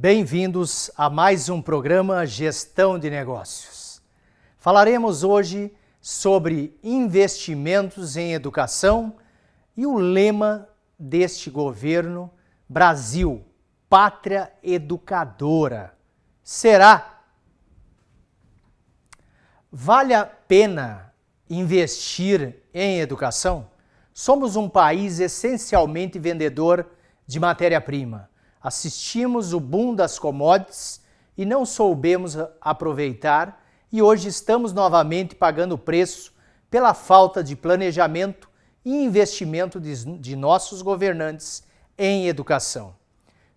Bem-vindos a mais um programa Gestão de Negócios. Falaremos hoje sobre investimentos em educação e o lema deste governo, Brasil, Pátria Educadora. Será? Vale a pena investir em educação? Somos um país essencialmente vendedor de matéria-prima. Assistimos o boom das commodities e não soubemos aproveitar, e hoje estamos novamente pagando preço pela falta de planejamento e investimento de nossos governantes em educação.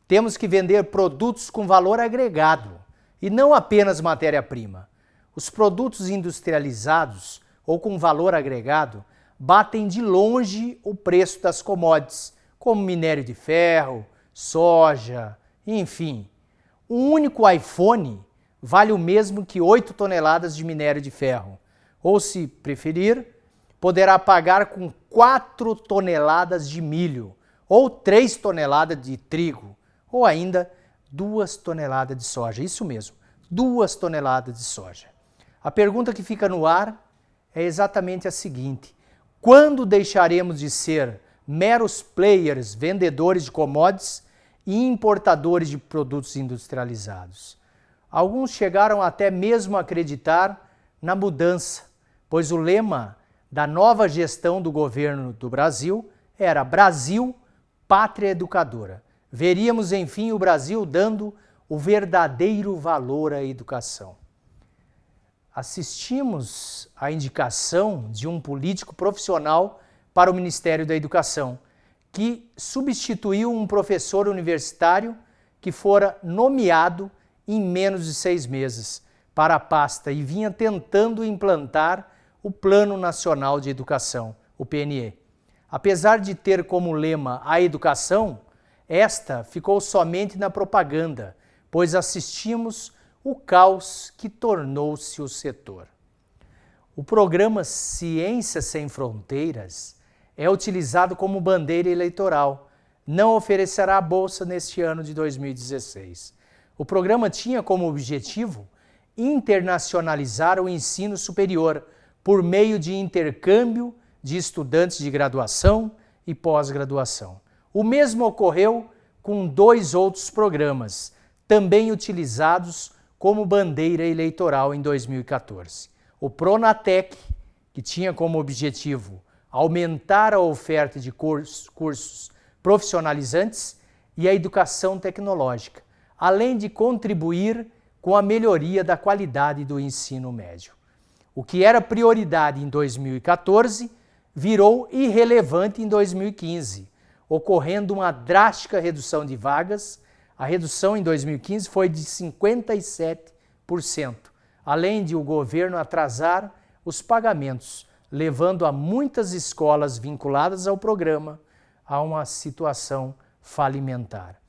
Temos que vender produtos com valor agregado e não apenas matéria-prima. Os produtos industrializados ou com valor agregado batem de longe o preço das commodities, como minério de ferro, soja, enfim. Um único iPhone vale o mesmo que 8 toneladas de minério de ferro. Ou, se preferir, poderá pagar com 4 toneladas de milho, ou 3 toneladas de trigo, ou ainda 2 toneladas de soja. Isso mesmo, 2 toneladas de soja. A pergunta que fica no ar é exatamente a seguinte: quando deixaremos de ser meros players, vendedores de commodities e importadores de produtos industrializados? Alguns chegaram até mesmo a acreditar na mudança, pois o lema da nova gestão do governo do Brasil era Brasil, Pátria Educadora. Veríamos, enfim, o Brasil dando o verdadeiro valor à educação. Assistimos à indicação de um político profissional para o Ministério da Educação, que substituiu um professor universitário que fora nomeado em menos de 6 meses para a pasta e vinha tentando implantar o Plano Nacional de Educação, o PNE. Apesar de ter como lema a educação, esta ficou somente na propaganda, pois assistimos o caos que tornou-se o setor. O programa Ciência Sem Fronteiras é utilizado como bandeira eleitoral. Não oferecerá a bolsa neste ano de 2016. O programa tinha como objetivo internacionalizar o ensino superior por meio de intercâmbio de estudantes de graduação e pós-graduação. O mesmo ocorreu com 2 outros programas, também utilizados como bandeira eleitoral em 2014. O Pronatec, que tinha como objetivo aumentar a oferta de cursos profissionalizantes, e a educação tecnológica, além de contribuir com a melhoria da qualidade do ensino médio. O que era prioridade em 2014 virou irrelevante em 2015, ocorrendo uma drástica redução de vagas. A redução em 2015 foi de 57%, além de o governo atrasar os pagamentos, levando a muitas escolas vinculadas ao programa a uma situação falimentar.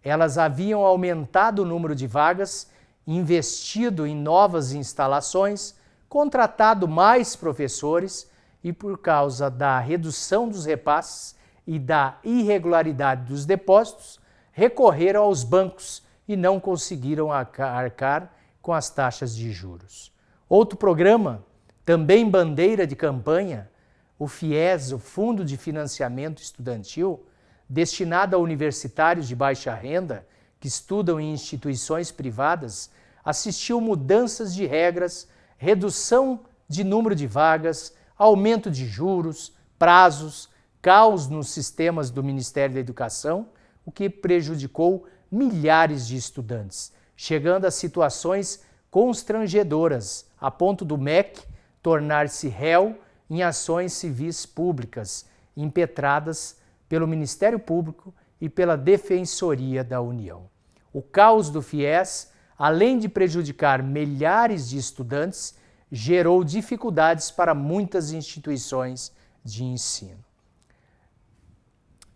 Elas haviam aumentado o número de vagas, investido em novas instalações, contratado mais professores e, por causa da redução dos repasses e da irregularidade dos depósitos, recorreram aos bancos e não conseguiram arcar com as taxas de juros. Outro programa, também bandeira de campanha, o FIES, o Fundo de Financiamento Estudantil, destinado a universitários de baixa renda que estudam em instituições privadas, assistiu mudanças de regras, redução de número de vagas, aumento de juros, prazos, caos nos sistemas do Ministério da Educação, o que prejudicou milhares de estudantes, chegando a situações constrangedoras, a ponto do MEC tornar-se réu em ações civis públicas impetradas pelo Ministério Público e pela Defensoria da União. O caos do FIES, além de prejudicar milhares de estudantes, gerou dificuldades para muitas instituições de ensino.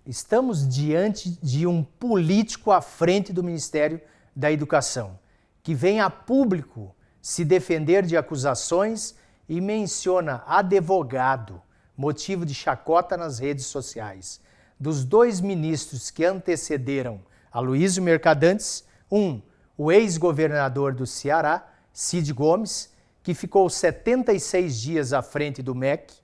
Estamos diante de um político à frente do Ministério da Educação, que vem a público se defender de acusações e menciona advogado, motivo de chacota nas redes sociais. Dos 2 ministros que antecederam Aloysio Mercadantes, O ex-governador do Ceará, Cid Gomes, que ficou 76 dias à frente do MEC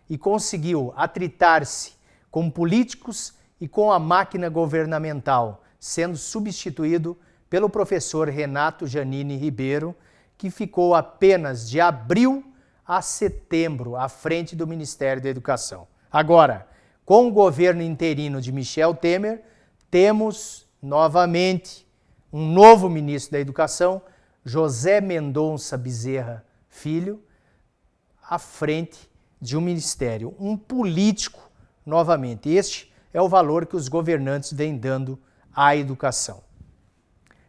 e conseguiu atritar-se com políticos e com a máquina governamental, sendo substituído pelo professor Renato Janine Ribeiro, que ficou apenas de abril a setembro à frente do Ministério da Educação. Agora, com o governo interino de Michel Temer, temos novamente um novo ministro da Educação, José Mendonça Bezerra Filho, à frente de um ministério, um político novamente. Este é o valor que os governantes vêm dando à educação.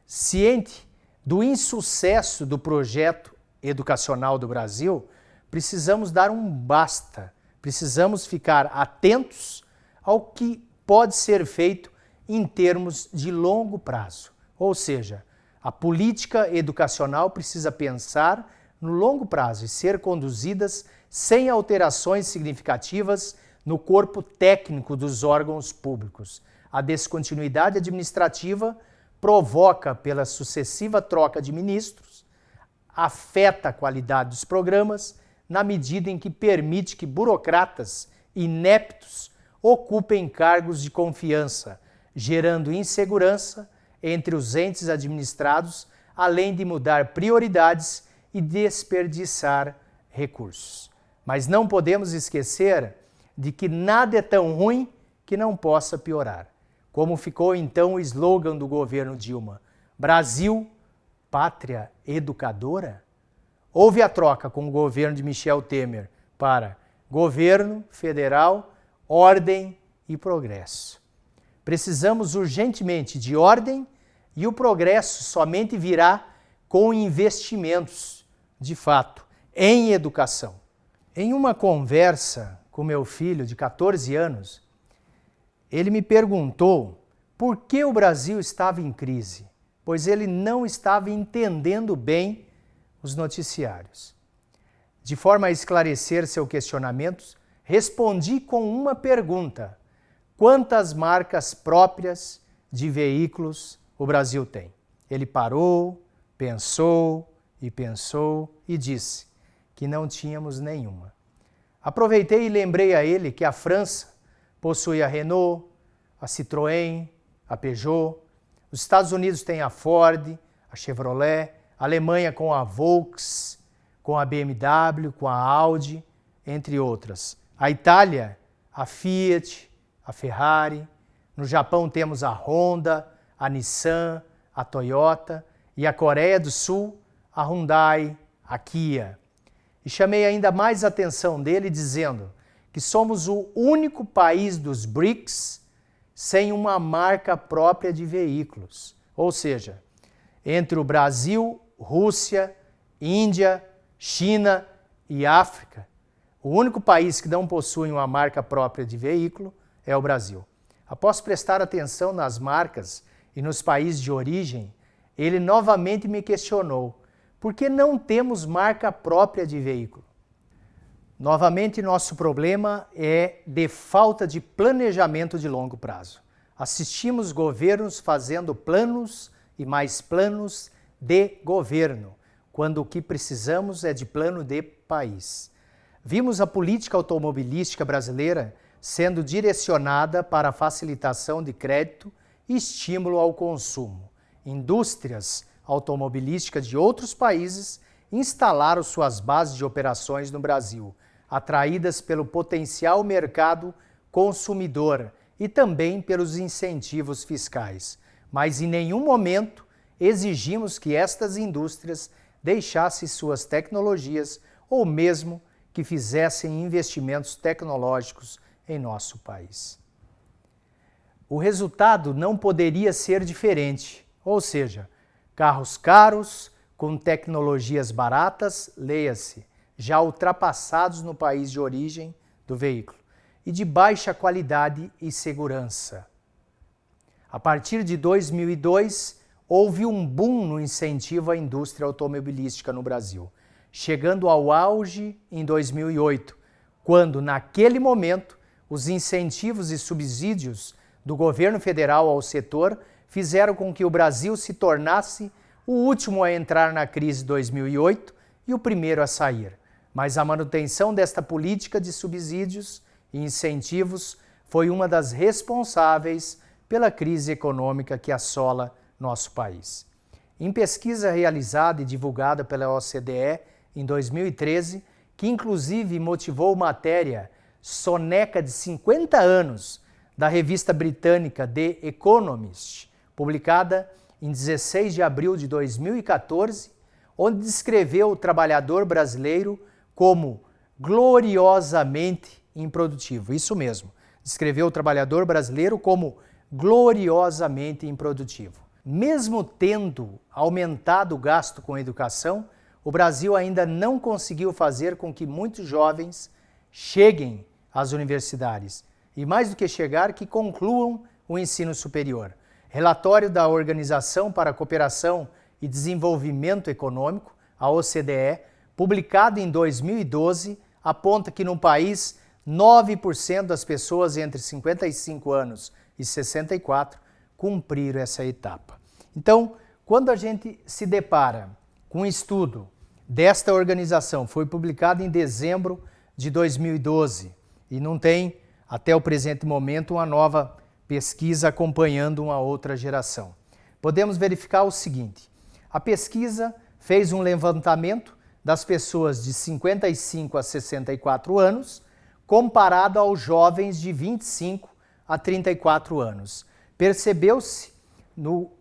Ciente do insucesso do projeto educacional do Brasil, precisamos dar um basta, precisamos ficar atentos ao que pode ser feito em termos de longo prazo. Ou seja, a política educacional precisa pensar no longo prazo e ser conduzidas sem alterações significativas no corpo técnico dos órgãos públicos. A descontinuidade administrativa provoca, pela sucessiva troca de ministros, afeta a qualidade dos programas na medida em que permite que burocratas ineptos ocupem cargos de confiança, gerando insegurança entre os entes administrados, além de mudar prioridades e desperdiçar recursos. Mas não podemos esquecer de que nada é tão ruim que não possa piorar. Como ficou então o slogan do governo Dilma: Brasil, pátria educadora? Houve a troca com o governo de Michel Temer para governo federal, ordem e progresso. Precisamos urgentemente de ordem e o progresso somente virá com investimentos, de fato, em educação. Em uma conversa com meu filho de 14 anos, ele me perguntou por que o Brasil estava em crise, pois ele não estava entendendo bem os noticiários. De forma a esclarecer seu questionamento, respondi com uma pergunta: quantas marcas próprias de veículos o Brasil tem? Ele parou, pensou e disse que não tínhamos nenhuma. Aproveitei e lembrei a ele que a França possui a Renault, a Citroën, a Peugeot, os Estados Unidos têm a Ford, a Chevrolet, a Alemanha com a Volks, com a BMW, com a Audi, entre outras. A Itália, a Fiat, a Ferrari. No Japão temos a Honda, a Nissan, a Toyota, e a Coreia do Sul, a Hyundai, a Kia. E chamei ainda mais a atenção dele dizendo que somos o único país dos BRICS sem uma marca própria de veículos. Ou seja, entre o Brasil, Rússia, Índia, China e África, o único país que não possui uma marca própria de veículo é o Brasil. Após prestar atenção nas marcas e nos países de origem, ele novamente me questionou: por que não temos marca própria de veículo? Novamente, nosso problema é de falta de planejamento de longo prazo. Assistimos governos fazendo planos e mais planos de governo, quando o que precisamos é de plano de país. Vimos a política automobilística brasileira sendo direcionada para a facilitação de crédito e estímulo ao consumo. Indústrias automobilísticas de outros países instalaram suas bases de operações no Brasil, atraídas pelo potencial mercado consumidor e também pelos incentivos fiscais. Mas em nenhum momento exigimos que estas indústrias deixassem suas tecnologias ou mesmo que fizessem investimentos tecnológicos em nosso país. O resultado não poderia ser diferente, ou seja, carros caros com tecnologias baratas, leia-se, já ultrapassados no país de origem do veículo, e de baixa qualidade e segurança. A partir de 2002, houve um boom no incentivo à indústria automobilística no Brasil, chegando ao auge em 2008, quando, naquele momento, os incentivos e subsídios do governo federal ao setor fizeram com que o Brasil se tornasse o último a entrar na crise de 2008 e o primeiro a sair. Mas a manutenção desta política de subsídios e incentivos foi uma das responsáveis pela crise econômica que assola nosso país. Em pesquisa realizada e divulgada pela OCDE em 2013, que inclusive motivou matéria soneca de 50 anos da revista britânica The Economist, publicada em 16 de abril de 2014, onde descreveu o trabalhador brasileiro como gloriosamente improdutivo. Isso mesmo, descreveu o trabalhador brasileiro como gloriosamente improdutivo. Mesmo tendo aumentado o gasto com educação, o Brasil ainda não conseguiu fazer com que muitos jovens cheguem às universidades e, mais do que chegar, que concluam o ensino superior. Relatório da Organização para a Cooperação e Desenvolvimento Econômico, a OCDE, publicado em 2012, aponta que no país 9% das pessoas entre 55 anos e 64 cumpriram essa etapa. Então, quando a gente se depara com um estudo desta organização, foi publicado em dezembro de 2012 e não tem, até o presente momento, uma nova pesquisa acompanhando uma outra geração. Podemos verificar o seguinte: a pesquisa fez um levantamento das pessoas de 55 a 64 anos comparado aos jovens de 25 a 34 anos. Percebeu-se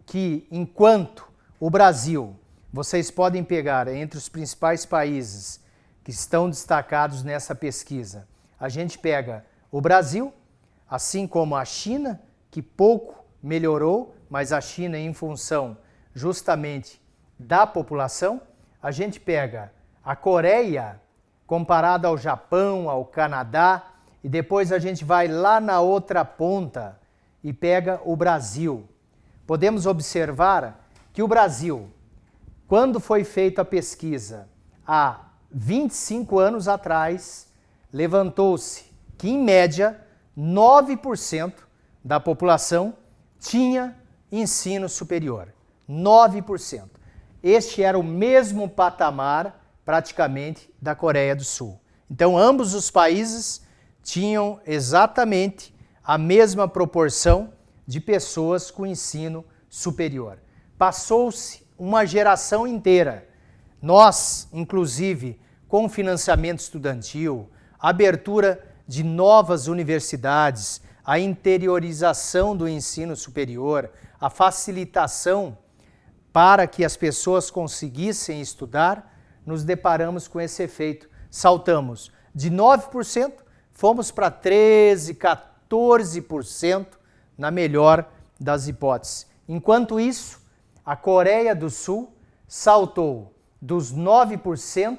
que, enquanto o Brasil, vocês podem pegar entre os principais países que estão destacados nessa pesquisa, a gente pega o Brasil, assim como a China, que pouco melhorou, mas a China em função justamente da população. A gente pega a Coreia comparada ao Japão, ao Canadá, e depois a gente vai lá na outra ponta e pega o Brasil. Podemos observar que o Brasil, quando foi feita a pesquisa há 25 anos atrás, levantou-se que, em média, 9% da população tinha ensino superior. 9%. Este era o mesmo patamar, praticamente, da Coreia do Sul. Então, ambos os países tinham exatamente a mesma proporção de pessoas com ensino superior. Passou-se uma geração inteira. Nós, inclusive, com financiamento estudantil, abertura de novas universidades, a interiorização do ensino superior, a facilitação para que as pessoas conseguissem estudar, nos deparamos com esse efeito. Saltamos de 9%, fomos para 13%, 14%, na melhor das hipóteses. Enquanto isso, a Coreia do Sul saltou dos 9%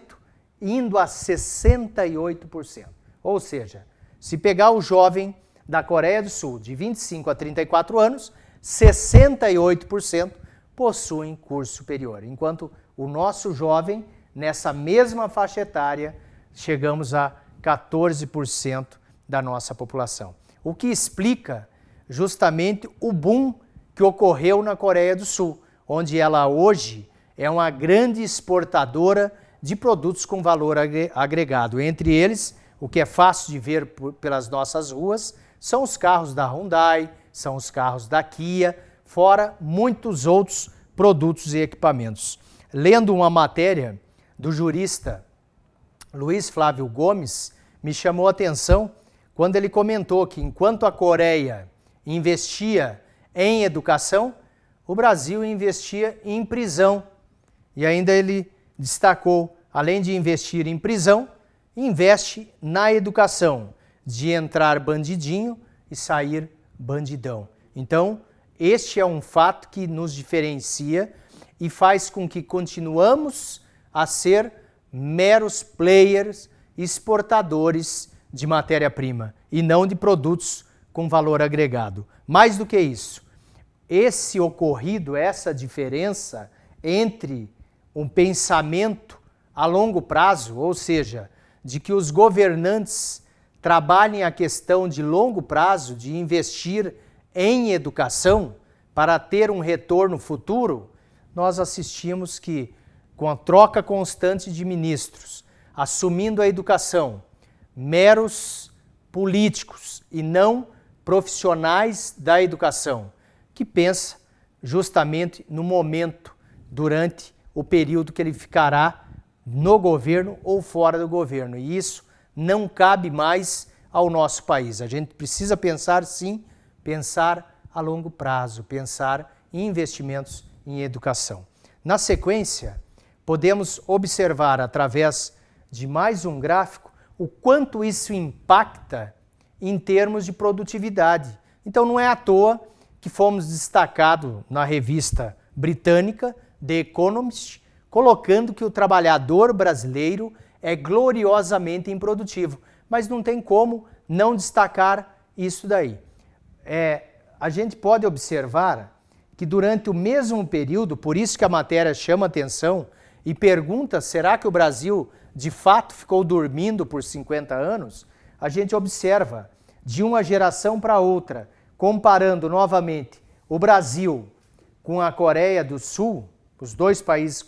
indo a 68%. Ou seja, se pegar o jovem da Coreia do Sul de 25 a 34 anos, 68% possuem curso superior, enquanto o nosso jovem, nessa mesma faixa etária, chegamos a 14% da nossa população. O que explica justamente o boom que ocorreu na Coreia do Sul, onde ela hoje é uma grande exportadora de produtos com valor agregado. Entre eles, o que é fácil de ver pelas nossas ruas, são os carros da Hyundai, são os carros da Kia, fora muitos outros produtos e equipamentos. Lendo uma matéria do jurista Luiz Flávio Gomes, me chamou a atenção quando ele comentou que, enquanto a Coreia investia em educação, o Brasil investia em prisão. E ainda ele destacou, além de investir em prisão, investe na educação, de entrar bandidinho e sair bandidão. Então, este é um fato que nos diferencia e faz com que continuamos a ser meros players, exportadores de matéria-prima e não de produtos com valor agregado. Mais do que isso, esse ocorrido, essa diferença entre um pensamento a longo prazo, ou seja, de que os governantes trabalhem a questão de longo prazo, de investir em educação para ter um retorno futuro, nós assistimos que, com a troca constante de ministros, assumindo a educação, meros políticos e não profissionais da educação, que pensa justamente no momento, durante o período que ele ficará no governo ou fora do governo. E isso não cabe mais ao nosso país. A gente precisa pensar, sim, pensar a longo prazo, pensar em investimentos em educação. Na sequência, podemos observar através de mais um gráfico o quanto isso impacta em termos de produtividade. Então não é à toa que fomos destacados na revista britânica The Economist, colocando que o trabalhador brasileiro é gloriosamente improdutivo. Mas não tem como não destacar isso daí. A gente pode observar que durante o mesmo período, por isso que a matéria chama atenção e pergunta, será que o Brasil de fato ficou dormindo por 50 anos? A gente observa de uma geração para outra, comparando novamente o Brasil com a Coreia do Sul, os dois países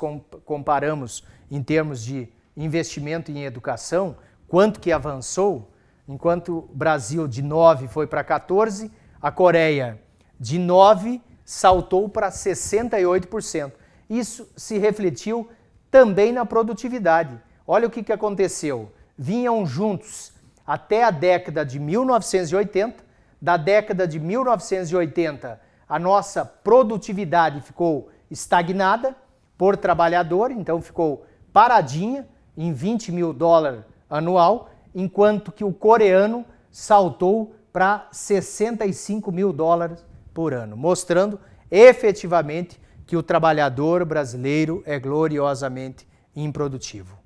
comparamos em termos de investimento em educação, quanto que avançou, enquanto o Brasil de 9 foi para 14, a Coreia de 9 saltou para 68%. Isso se refletiu também na produtividade. Olha o que aconteceu. Vinham juntos até a década de 1980. Da década de 1980, a nossa produtividade ficou estagnada por trabalhador, então ficou paradinha em 20 mil dólares anual, enquanto que o coreano saltou para 65 mil dólares por ano, mostrando efetivamente que o trabalhador brasileiro é gloriosamente improdutivo.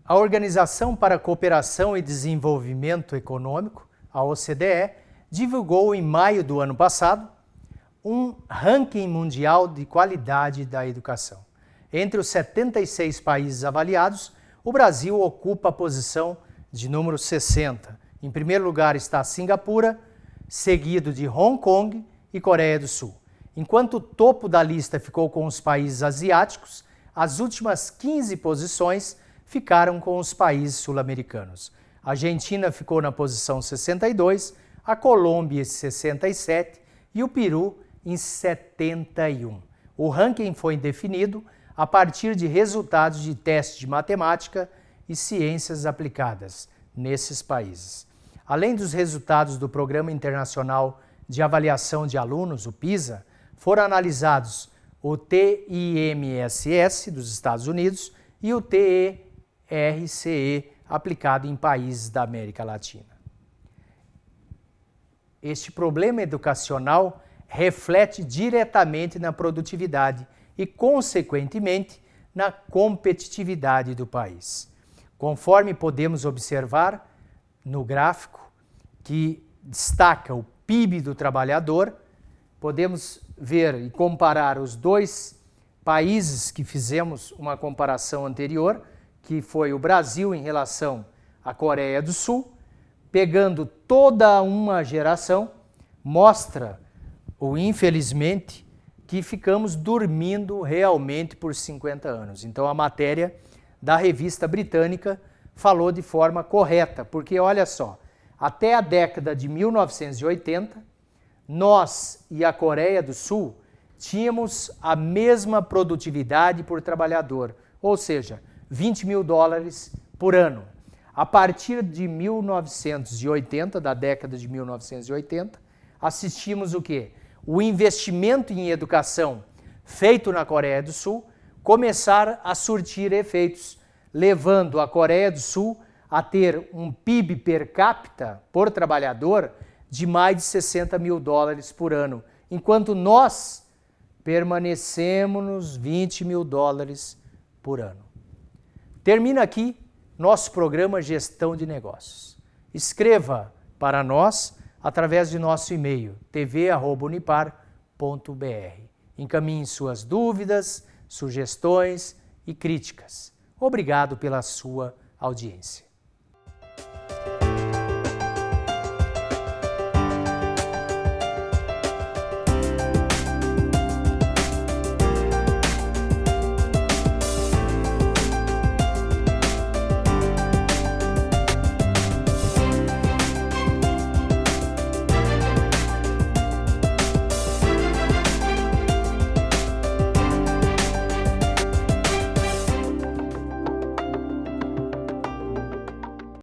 A Organização para a Cooperação e Desenvolvimento Econômico, a OCDE, divulgou em maio do ano passado um ranking mundial de qualidade da educação. Entre os 76 países avaliados, o Brasil ocupa a posição de número 60. Em primeiro lugar está Singapura, seguido de Hong Kong e Coreia do Sul. Enquanto o topo da lista ficou com os países asiáticos, as últimas 15 posições ficaram com os países sul-americanos. A Argentina ficou na posição 62, a Colômbia em 67 e o Peru em 71. O ranking foi definido a partir de resultados de testes de matemática e ciências aplicadas nesses países. Além dos resultados do Programa Internacional de Avaliação de Alunos, o PISA, foram analisados o TIMSS dos Estados Unidos e o TERCE aplicado em países da América Latina. Este problema educacional reflete diretamente na produtividade e, consequentemente, na competitividade do país. Conforme podemos observar no gráfico que destaca o PIB do trabalhador, podemos ver e comparar os dois países que fizemos uma comparação anterior, que foi o Brasil em relação à Coreia do Sul, pegando toda uma geração, mostra, infelizmente, que ficamos dormindo realmente por 50 anos. Então a matéria da revista britânica falou de forma correta, porque olha só, até a década de 1980, nós e a Coreia do Sul tínhamos a mesma produtividade por trabalhador, ou seja, 20 mil dólares por ano. A partir de 1980, da década de 1980, assistimos o quê? O investimento em educação feito na Coreia do Sul começar a surtir efeitos, levando a Coreia do Sul a ter um PIB per capita por trabalhador de mais de 60 mil dólares por ano, enquanto nós permanecemos nos 20 mil dólares por ano. Termina aqui nosso programa Gestão de Negócios. Escreva para nós através de nosso e-mail tv@unipar.br. Encaminhe suas dúvidas, sugestões e críticas. Obrigado pela sua audiência.